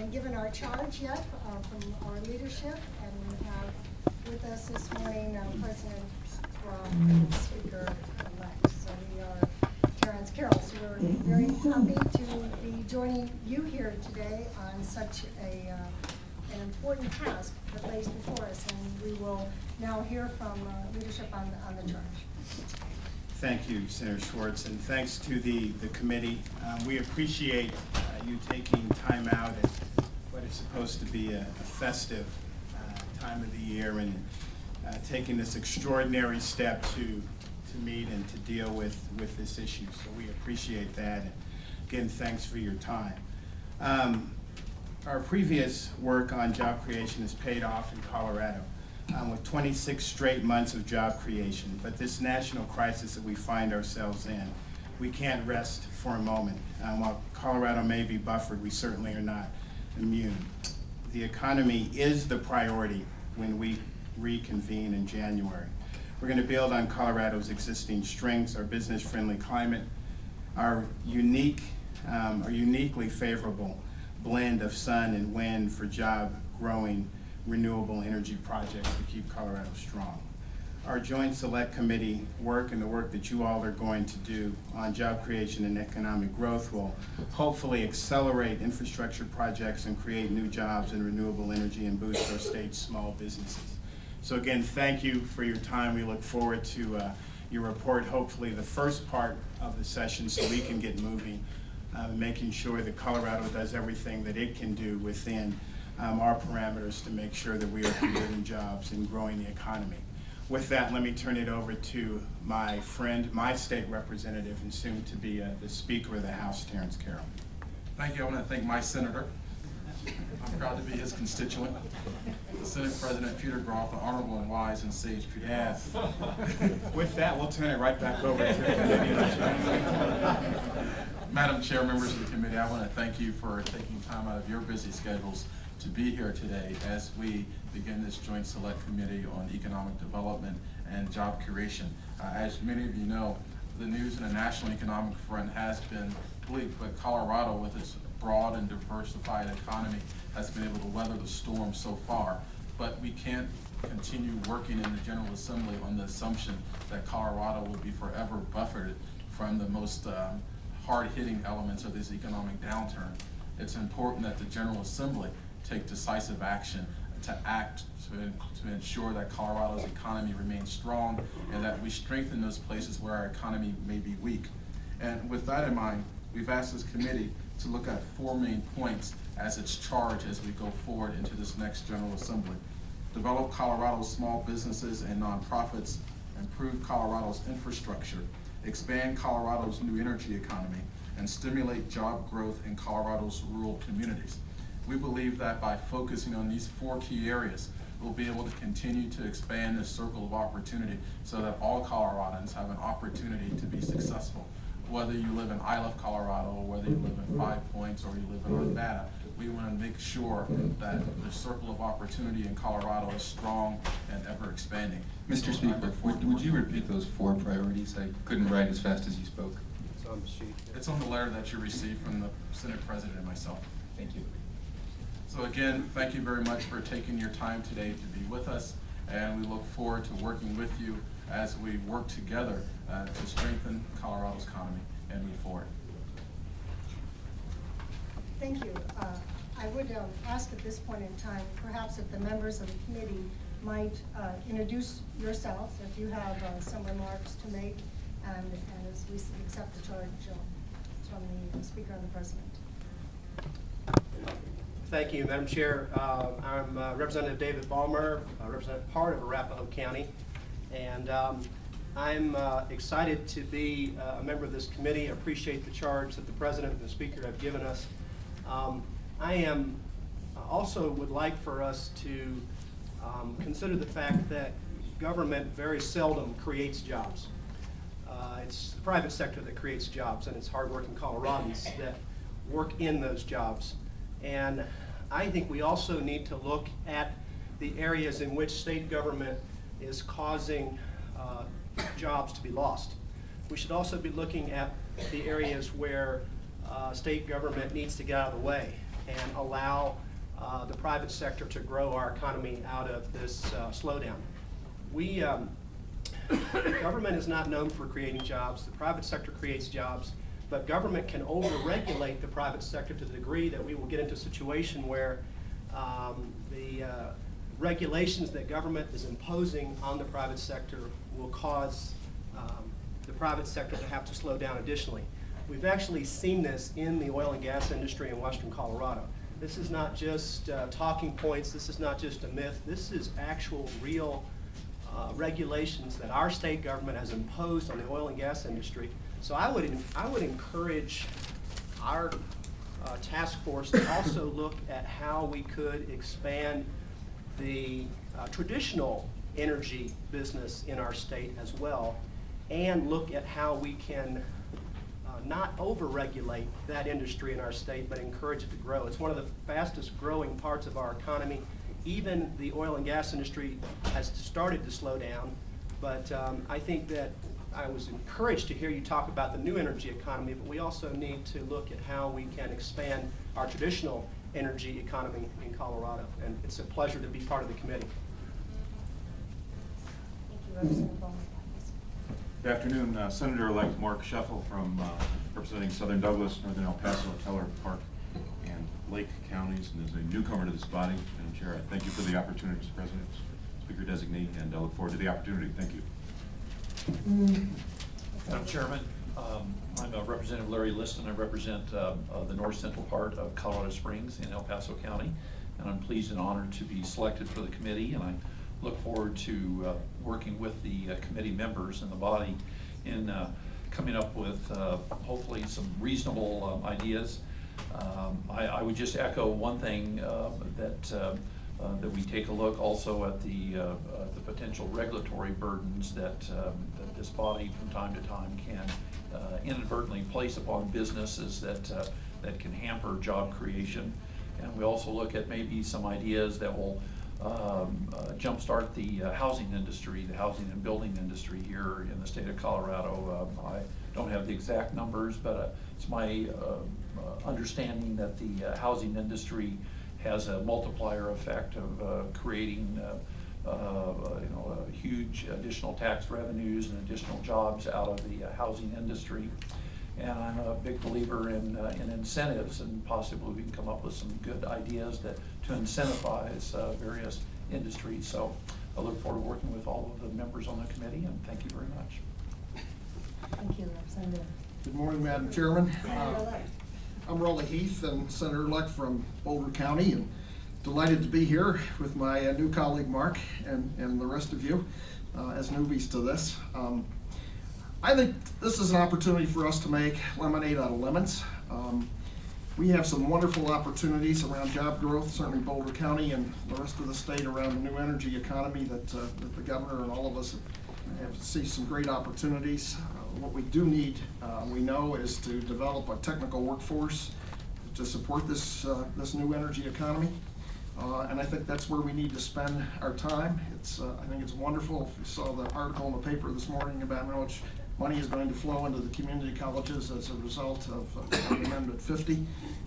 been given our charge yet from our leadership, and we have with us this morning President Roth and Speaker-elect. So we are Terrence Carroll. So we're very happy to be joining you here today on such an important task that lays before us, and we will now hear from leadership on the charge. Thank you, Senator Schwartz, and thanks to the committee. We appreciate you taking time out at what is supposed to be a festive time of the year and taking this extraordinary step to meet and to deal with this issue. So we appreciate that. And again, thanks for your time. Our previous work on job creation has paid off in Colorado. With 26 straight months of job creation. But this national crisis that we find ourselves in, we can't rest for a moment. While Colorado may be buffered, we certainly are not immune. The economy is the priority when we reconvene in January. We're going to build on Colorado's existing strengths, our business-friendly climate, our uniquely favorable blend of sun and wind for job-growing renewable energy projects to keep Colorado strong. Our Joint Select Committee work and the work that you all are going to do on job creation and economic growth will hopefully accelerate infrastructure projects and create new jobs in renewable energy and boost our state's small businesses. So again, thank you for your time. We look forward to your report, hopefully the first part of the session, so we can get moving, making sure that Colorado does everything that it can do within our parameters to make sure that we are creating jobs and growing the economy. With that, let me turn it over to my friend, my state representative, and soon to be the Speaker of the House, Terrence Carroll. Thank you. I want to thank my senator. I'm proud to be his constituent, the Senate President Peter Groff, the honorable and wise and sage Peter Yes. Groff. With that, we'll turn it right back over to the committee. Madam Chair, members of the committee, I want to thank you for taking time out of your busy schedules to be here today as we begin this Joint Select Committee on Economic Development and Job Creation. As many of you know, the news in the national economic front has been bleak, but Colorado, with its broad and diversified economy, has been able to weather the storm so far. But we can't continue working in the General Assembly on the assumption that Colorado will be forever buffered from the most hard-hitting elements of this economic downturn. It's important that the General Assembly take decisive action to ensure that Colorado's economy remains strong and that we strengthen those places where our economy may be weak. And with that in mind, we've asked this committee to look at 4 main points as its charge as we go forward into this next General Assembly. Develop Colorado's small businesses and nonprofits, improve Colorado's infrastructure, expand Colorado's new energy economy, and stimulate job growth in Colorado's rural communities. We believe that by focusing on these 4 key areas, we'll be able to continue to expand this circle of opportunity so that all Coloradans have an opportunity to be successful. Whether you live in Iliff, Colorado, or whether you live in 5 Points, or you live in Nevada, we want to make sure that the circle of opportunity in Colorado is strong and ever expanding. Mr. Speaker, would you repeat those 4 priorities? I couldn't write as fast as you spoke. It's on the sheet. It's on the letter that you received from the Senate President and myself. Thank you. So again, thank you very much for taking your time today to be with us, and we look forward to working with you as we work together to strengthen Colorado's economy and move forward. Thank you. I would ask at this point in time, perhaps if the members of the committee might introduce yourselves, if you have some remarks to make, and as we accept the charge from the Speaker and the President. Thank you, Madam Chair. I'm Representative David Ballmer. I represent part of Arapahoe County, and I'm excited to be a member of this committee. I appreciate the charge that the President and the Speaker have given us. I am also would like for us to consider the fact that government very seldom creates jobs. It's the private sector that creates jobs, and it's hardworking Coloradans that work in those jobs. And I think we also need to look at the areas in which state government is causing jobs to be lost. We should also be looking at the areas where state government needs to get out of the way. and allow the private sector to grow our economy out of this slowdown. Government is not known for creating jobs. The private sector creates jobs, but government can over-regulate the private sector to the degree that we will get into a situation where the regulations that government is imposing on the private sector will cause the private sector to have to slow down additionally. We've actually seen this in the oil and gas industry in western Colorado. This is not just talking points, this is not just a myth, this is actual real regulations that our state government has imposed on the oil and gas industry. So I would encourage our task force to also look at how we could expand the traditional energy business in our state as well, and look at how we can not over-regulate that industry in our state, but encourage it to grow. It's one of the fastest growing parts of our economy. Even the oil and gas industry has started to slow down, but I think that I was encouraged to hear you talk about the new energy economy, but we also need to look at how we can expand our traditional energy economy in Colorado, and it's a pleasure to be part of the committee. Thank you, Representative Bowman. Good afternoon, Senator-elect Mark Scheffel from representing Southern Douglas, Northern El Paso, Teller Park, and Lake counties, and as a newcomer to this body, Madam Chair, I thank you for the opportunity, Mr. President, Speaker Designee, and I look forward to the opportunity. Thank you. Madam Chairman, I'm Representative Larry Liston. I represent the north central part of Colorado Springs in El Paso County, and I'm pleased and honored to be selected for the committee, and I look forward to working with the committee members and the body in coming up with hopefully some reasonable ideas. I would just echo one thing, that we take a look also at the potential regulatory burdens that this body from time to time can inadvertently place upon businesses that can hamper job creation. And we also look at maybe some ideas that will jumpstart the housing industry, the housing and building industry here in the state of Colorado. I don't have the exact numbers, but it's my understanding that the housing industry has a multiplier effect of creating huge additional tax revenues and additional jobs out of the housing industry. And I'm a big believer in incentives, and possibly we can come up with some good ideas to incentivize various industries. So I look forward to working with all of the members on the committee, and thank you very much. Thank you, Representative. Good morning, Madam Chairman. Senator-elect. I'm Raleigh Heath, and Senator-elect from Boulder County, and delighted to be here with my new colleague Mark and the rest of you as newbies to this. I think this is an opportunity for us to make lemonade out of lemons. We have some wonderful opportunities around job growth, certainly Boulder County and the rest of the state around the new energy economy that the governor and all of us have seen some great opportunities. What we do need, we know, is to develop a technical workforce to support this new energy economy. And I think that's where we need to spend our time. I think it's wonderful. If you saw the article in the paper this morning about how much money is going to flow into the community colleges as a result of Amendment 50.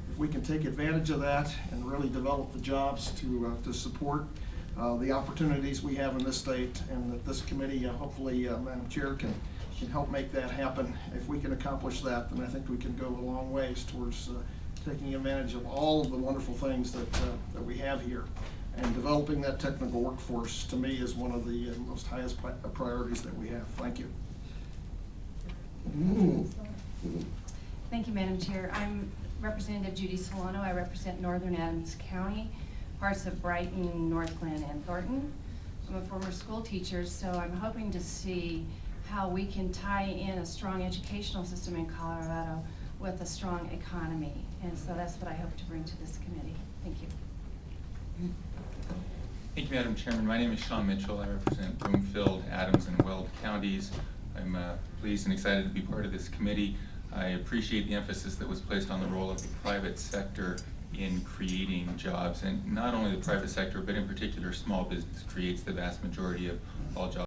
If we can take advantage of that and really develop the jobs to support the opportunities we have in this state, and that this committee, hopefully, Madam Chair, can help make that happen. If we can accomplish that, then I think we can go a long ways towards taking advantage of all of the wonderful things that we have here. And developing that technical workforce, to me, is one of the most highest priorities that we have. Thank you. Thank you, Madam Chair. I'm Representative Judy Solano. I represent Northern Adams County, parts of Brighton, North Glen, and Thornton. I'm a former school teacher, so I'm hoping to see how we can tie in a strong educational system in Colorado with a strong economy. And so that's what I hope to bring to this committee. Thank you. Thank you, Madam Chairman. My name is Sean Mitchell. I represent Broomfield, Adams, and Weld counties. I'm pleased and excited to be part of this committee. I appreciate the emphasis that was placed on the role of the private sector in creating jobs, and not only the private sector, but in particular small business creates the vast majority of all jobs.